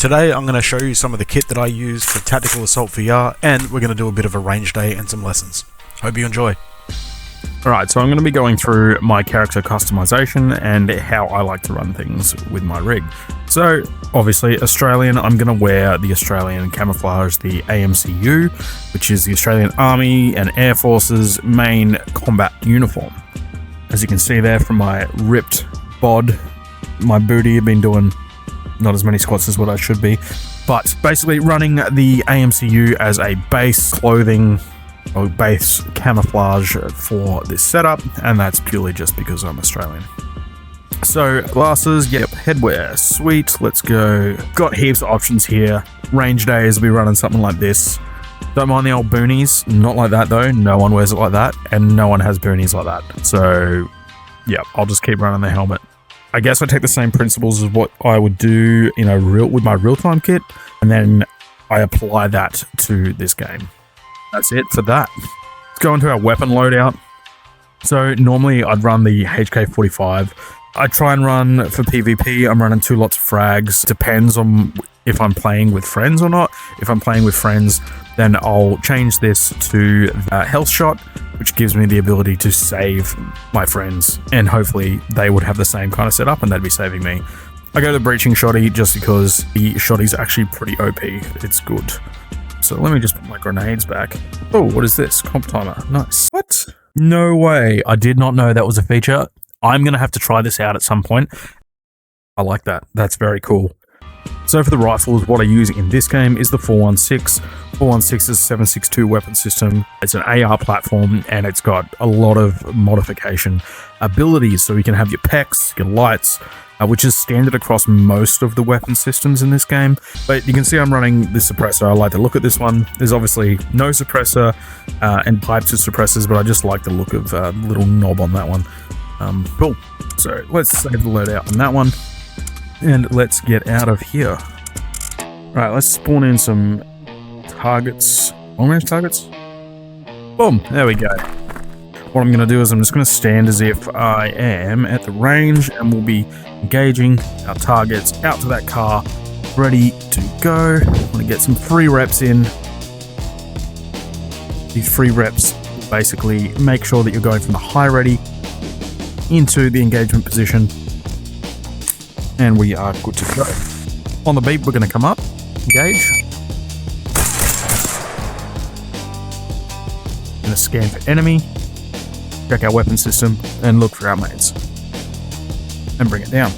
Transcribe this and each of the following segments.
Today I'm going to show you some of the kit that I use for Tactical Assault VR, and we're going to do a bit of a range day and some lessons. Hope you enjoy. Alright, so I'm going to be going through my character customization and how I like to run things with my rig. So, obviously, Australian, I'm going to wear the Australian camouflage, the AMCU, which is the Australian Army and Air Force's main combat uniform. As you can see there from my ripped bod, my booty, I've been doing not as many squats as what I should be, but basically running the AMCU as a base clothing or base camouflage for this setup, and that's purely just because I'm Australian. So glasses, yep, headwear, sweet, let's go. Got heaps of options here. Range days, we'll be running something like this. Don't mind the old boonies, not like that though, no one wears it like that, and no one has boonies like that. So yeah, I'll just keep running the helmet. I guess I take the same principles as what I would do in with my real-time kit, and then I apply that to this game. That's it for that. Let's go into our weapon loadout. So normally I'd run the HK45. I try and run for PvP. I'm running 2 lots of frags. Depends on if I'm playing with friends or not. If I'm playing with friends, then I'll change this to health shot, which gives me the ability to save my friends, and hopefully they would have the same kind of setup and they'd be saving me. I go to the breaching shotty just because the shotty's actually pretty OP. It's good. So let me just put my grenades back. Oh, what is this? Comp timer. Nice. What? No way. I did not know that was a feature. I'm going to have to try this out at some point. I like that. That's very cool. So for the rifles, what I use in this game is the 416. 416 is a 7.62 weapon system. It's an AR platform, and it's got a lot of modification abilities. So you can have your pecs, your lights, which is standard across most of the weapon systems in this game. But you can see I'm running the suppressor. I like the look at this one. There's obviously no suppressor and pipes with suppressors, but I just like the look of the little knob on that one. Cool. So let's save the loadout on that one. And let's get out of here. Alright, let's spawn in some targets. Long-range targets? Boom! There we go. What I'm going to do is I'm just going to stand as if I am at the range, and we'll be engaging our targets out to that car, ready to go. I'm going to get some free reps in. These free reps will basically make sure that you're going from the high ready into the engagement position, and we are good to go. On the beep, we're going to come up, engage. Going to scan for enemy, check our weapon system, and look for our mates. And bring it down.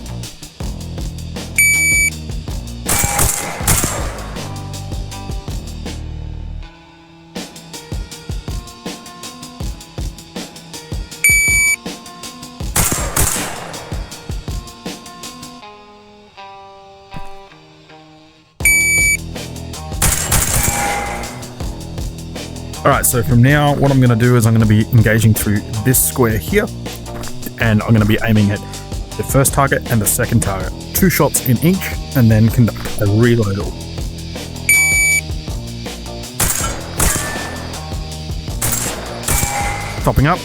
Alright, so from now, what I'm going to do is I'm going to be engaging through this square here, and I'm going to be aiming at the first target and the second target. 2 shots in each, and then conduct a reload. Topping up.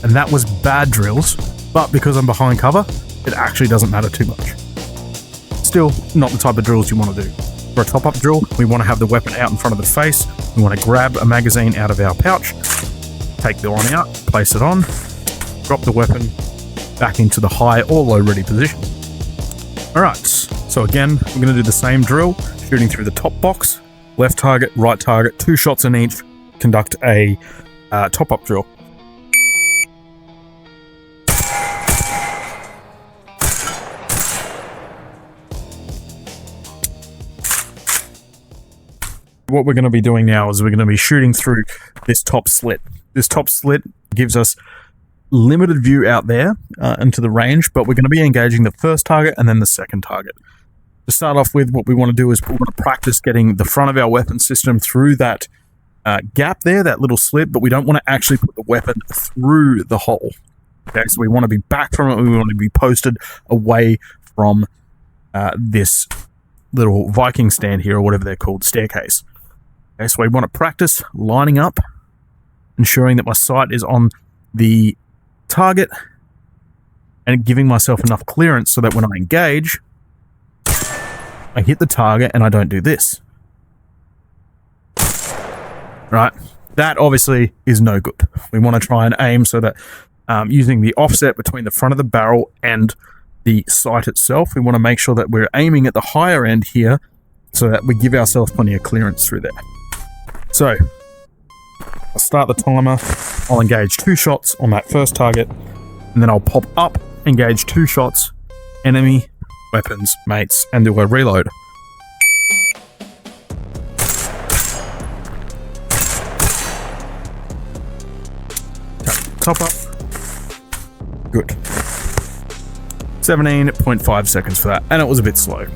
And that was bad drills, but because I'm behind cover, it actually doesn't matter too much. Still, not the type of drills you want to do. For a top-up drill, we want to have the weapon out in front of the face. We want to grab a magazine out of our pouch, take the one out, place it on, drop the weapon back into the high or low ready position. Alright, so again, we're going to do the same drill, shooting through the top box, left target, right target, 2 shots in each, conduct a top-up drill. What we're going to be doing now is we're going to be shooting through this top slit. This top slit gives us limited view out there into the range, but we're going to be engaging the first target and then the second target. To start off with, what we want to do is we want to practice getting the front of our weapon system through that gap there, that little slit, but we don't want to actually put the weapon through the hole. Okay, so we want to be back from it. We want to be posted away from this little Viking stand here, or whatever they're called, staircase. Okay, so we want to practice lining up, ensuring that my sight is on the target, and giving myself enough clearance so that when I engage, I hit the target and I don't do this. Right? That obviously is no good. We want to try and aim so that using the offset between the front of the barrel and the sight itself, we want to make sure that we're aiming at the higher end here so that we give ourselves plenty of clearance through there. So, I'll start the timer, I'll engage 2 shots on that first target, and then I'll pop up, engage 2 shots, enemy, weapons, mates, and do a reload. Top up. Good. 17.5 seconds for that, and it was a bit slow.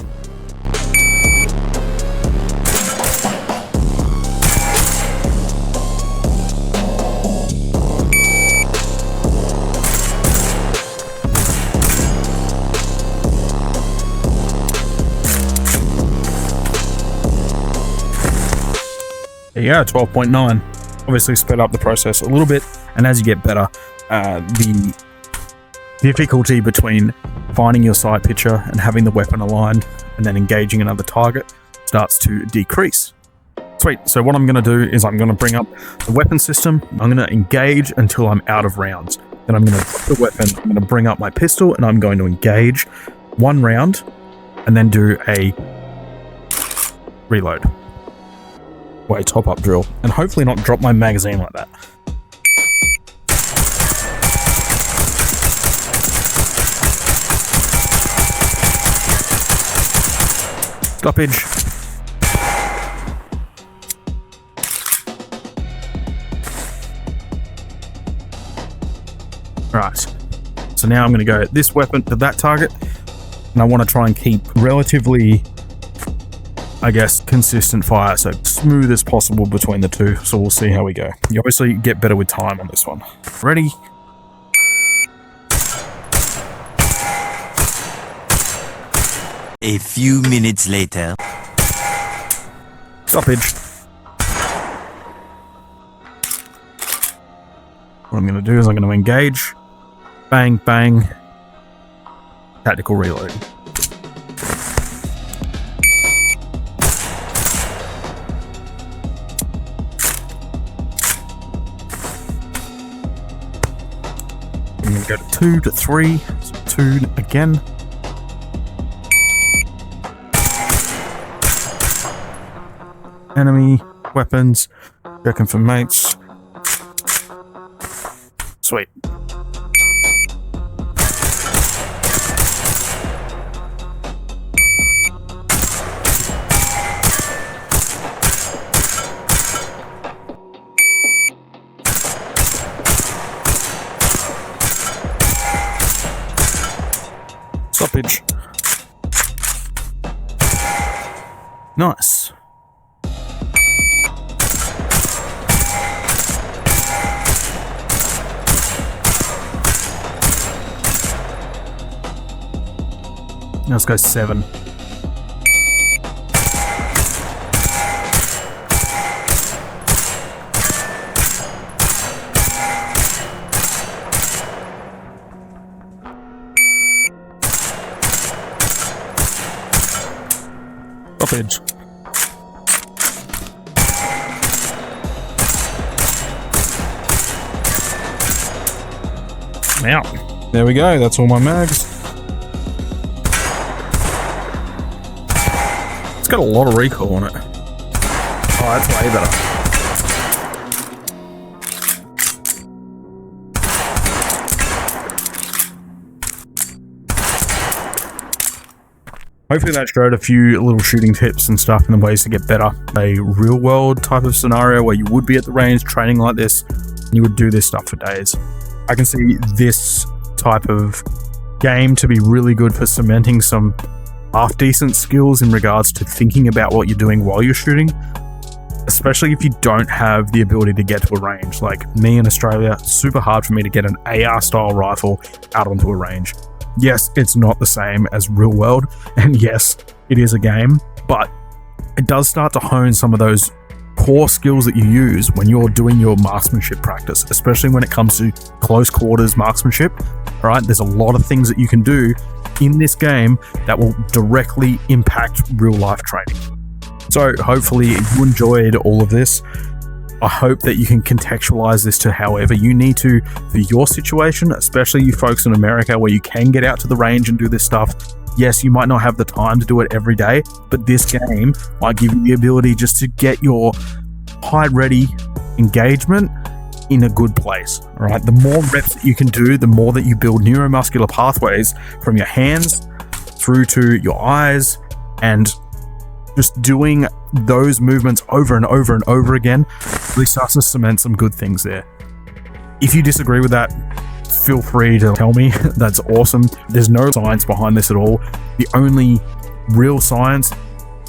Yeah, 12.9. Obviously sped up the process a little bit, and as you get better, the difficulty between finding your sight picture and having the weapon aligned and then engaging another target starts to decrease. Sweet. So what I'm going to do is I'm going to bring up the weapon system. I'm going to engage until I'm out of rounds. Then I'm going to drop the weapon. I'm going to bring up my pistol and I'm going to engage 1 round and then do a reload. Wait, top up drill. And hopefully not drop my magazine like that. Stoppage. Right. So now I'm going to go this weapon to that target. And I want to try and keep relatively, I guess, consistent fire. So smooth as possible between the two. So we'll see how we go. You obviously get better with time on this one. Ready? A few minutes later. Stoppage. What I'm going to do is I'm going to engage. Bang, bang. Tactical reload. I'm going to go to 2 to 3. So 2 again. Enemy, weapons, checking for mates. Sweet. Stoppage. Nice. Let's go 7. Stoppage. I'm out. There we go. That's all my mags. It's got a lot of recoil on it. Oh, that's way better. Hopefully that showed a few little shooting tips and stuff and the ways to get better. A real world type of scenario where you would be at the range training like this and you would do this stuff for days. I can see this type of game to be really good for cementing some half-decent skills in regards to thinking about what you're doing while you're shooting, especially if you don't have the ability to get to a range. Like me in Australia, super hard for me to get an AR-style rifle out onto a range. Yes, it's not the same as real world, and yes, it is a game, but it does start to hone some of those core skills that you use when you're doing your marksmanship practice, especially when it comes to close quarters marksmanship. All right, there's a lot of things that you can do in this game that will directly impact real life training. So hopefully you enjoyed all of this. I hope that you can contextualize this to however you need to for your situation, especially you folks in America where you can get out to the range and do this stuff. Yes, you might not have the time to do it every day, but this game might give you the ability just to get your high-ready engagement in a good place. All right, the more reps that you can do, the more that you build neuromuscular pathways from your hands through to your eyes, and just doing those movements over and over and over again really starts to cement some good things there. If you disagree with that, feel free to tell me. That's awesome. There's no science behind this at all. The only real science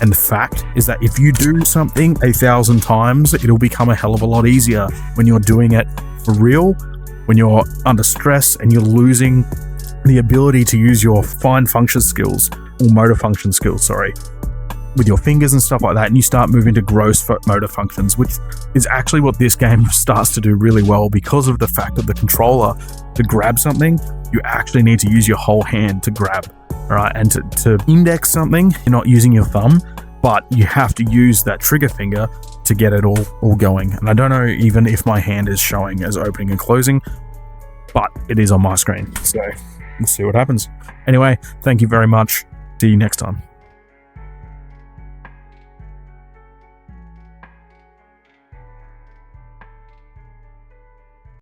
and the fact is that if you do something 1,000 times, it'll become a hell of a lot easier when you're doing it for real, when you're under stress and you're losing the ability to use your fine function skills, or motor function skills, with your fingers and stuff like that, and you start moving to gross motor functions, which is actually what this game starts to do really well because of the fact that the controller, to grab something, you actually need to use your whole hand to grab, all right? And to index something, you're not using your thumb, but you have to use that trigger finger to get it all going. And I don't know even if my hand is showing as opening and closing, but it is on my screen. So let's see what happens. Anyway, thank you very much. See you next time.